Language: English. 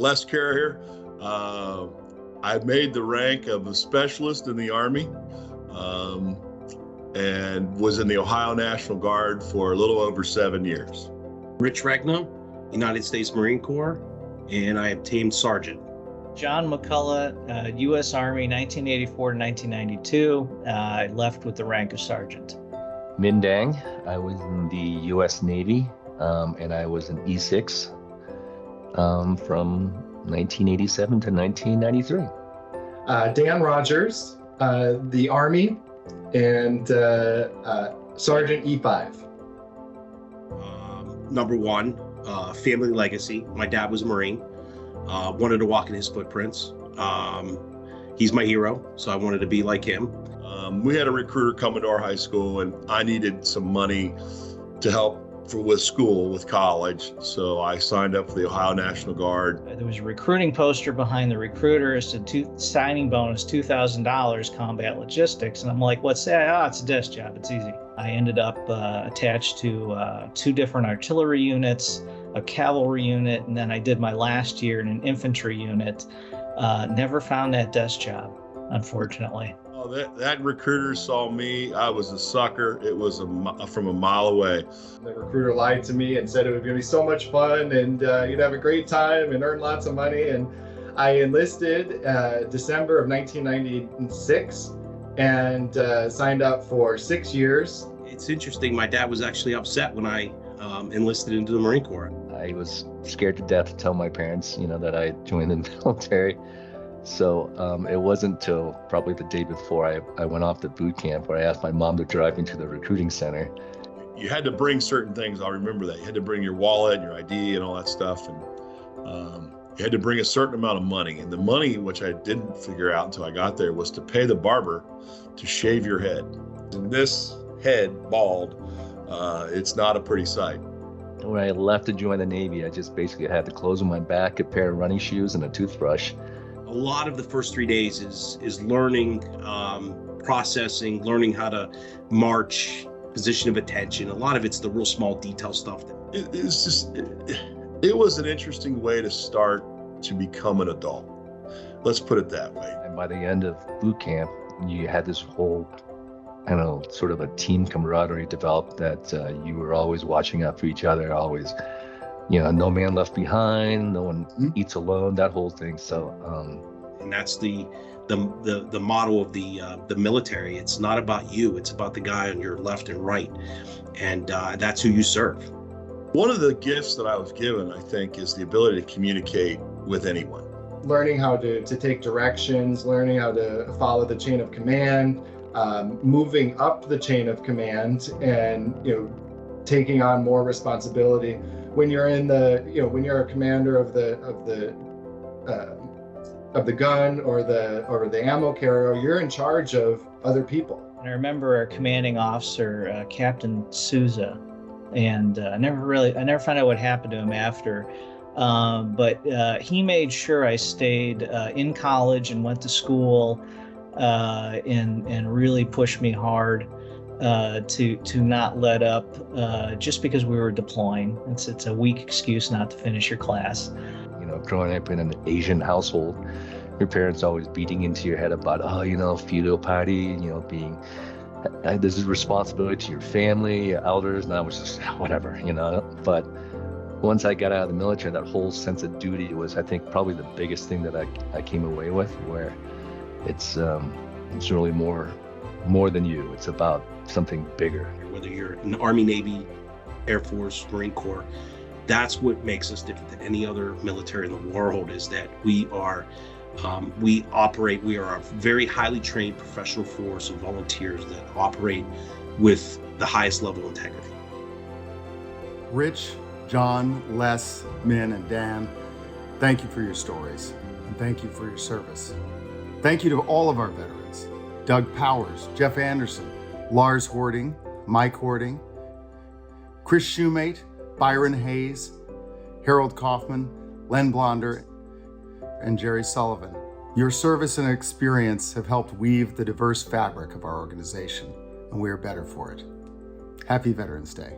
Les Carrier. I made the rank of a specialist in the Army, and was in the Ohio National Guard for a little over 7 years. Rich Regno, United States Marine Corps, and I obtained sergeant. John McCullough, U.S. Army, 1984 to 1992. I left with the rank of sergeant. Min Dang, I was in the U.S. Navy, and I was an E6 from 1987 to 1993. Dan Rogers, the Army, and Sergeant E5. Number one, family legacy. My dad was a Marine. Wanted to walk in his footprints. He's my hero, so I wanted to be like him. We had a recruiter come into our high school, and I needed some money to help with school, with college. So I signed up for the Ohio National Guard. There was a recruiting poster behind the recruiter. It said signing bonus, $2,000, combat logistics. And I'm like, what's that? Oh, it's a desk job. It's easy. I ended up attached to 2 different artillery units, a cavalry unit, and then I did my last year in an infantry unit. Never found that desk job, unfortunately. Oh, that recruiter saw me. I was a sucker. It was from a mile away. The recruiter lied to me and said it was going to be so much fun and you'd have a great time and earn lots of money. And I enlisted December of 1996 and signed up for 6 years. It's interesting. My dad was actually upset when I enlisted into the Marine Corps. I was scared to death to tell my parents, that I joined the military. So it wasn't till probably the day before I went off to boot camp where I asked my mom to drive me to the recruiting center. You had to bring certain things. I'll remember that. You had to bring your wallet and your ID and all that stuff. And you had to bring a certain amount of money. And the money, which I didn't figure out until I got there, was to pay the barber to shave your head. And this head, bald, it's not a pretty sight. When I left to join the Navy, I just basically had the clothes on my back, a pair of running shoes, and a toothbrush. A lot of the first 3 days is learning, processing, learning how to march, position of attention. A lot of it's the real small detail stuff. It was an interesting way to start to become an adult. Let's put it that way. And by the end of boot camp, you had this whole, sort of a team camaraderie developed that you were always watching out for each other, always. No man left behind, no one eats alone, that whole thing. So, and that's the motto of the military. It's not about you, it's about the guy on your left and right. And that's who you serve. One of the gifts that I was given, I think, is the ability to communicate with anyone. Learning how to take directions, learning how to follow the chain of command, moving up the chain of command and, taking on more responsibility. When you're when you're a commander of the gun or the ammo carrier, you're in charge of other people. And I remember our commanding officer, Captain Souza, and I never found out what happened to him after. But he made sure I stayed in college and went to school, and really pushed me hard. To not let up just because we were deploying. It's a weak excuse not to finish your class. Growing up in an Asian household, your parents always beating into your head about, filial piety, this is responsibility to your family, your elders, and I was just, whatever, But once I got out of the military, that whole sense of duty was, I think, probably the biggest thing that I came away with, where it's really more than you. It's about something bigger. Whether you're in the Army, Navy, Air Force, Marine Corps, that's what makes us different than any other military in the world, is that we are a very highly trained professional force of volunteers that operate with the highest level of integrity. Rich, John, Les, Min, and Dan, thank you for your stories, and thank you for your service. Thank you to all of our veterans: Doug Powers, Jeff Anderson, Lars Hording, Mike Hording, Chris Shoemate, Byron Hayes, Harold Kaufman, Len Blonder, and Jerry Sullivan. Your service and experience have helped weave the diverse fabric of our organization, and we are better for it. Happy Veterans Day.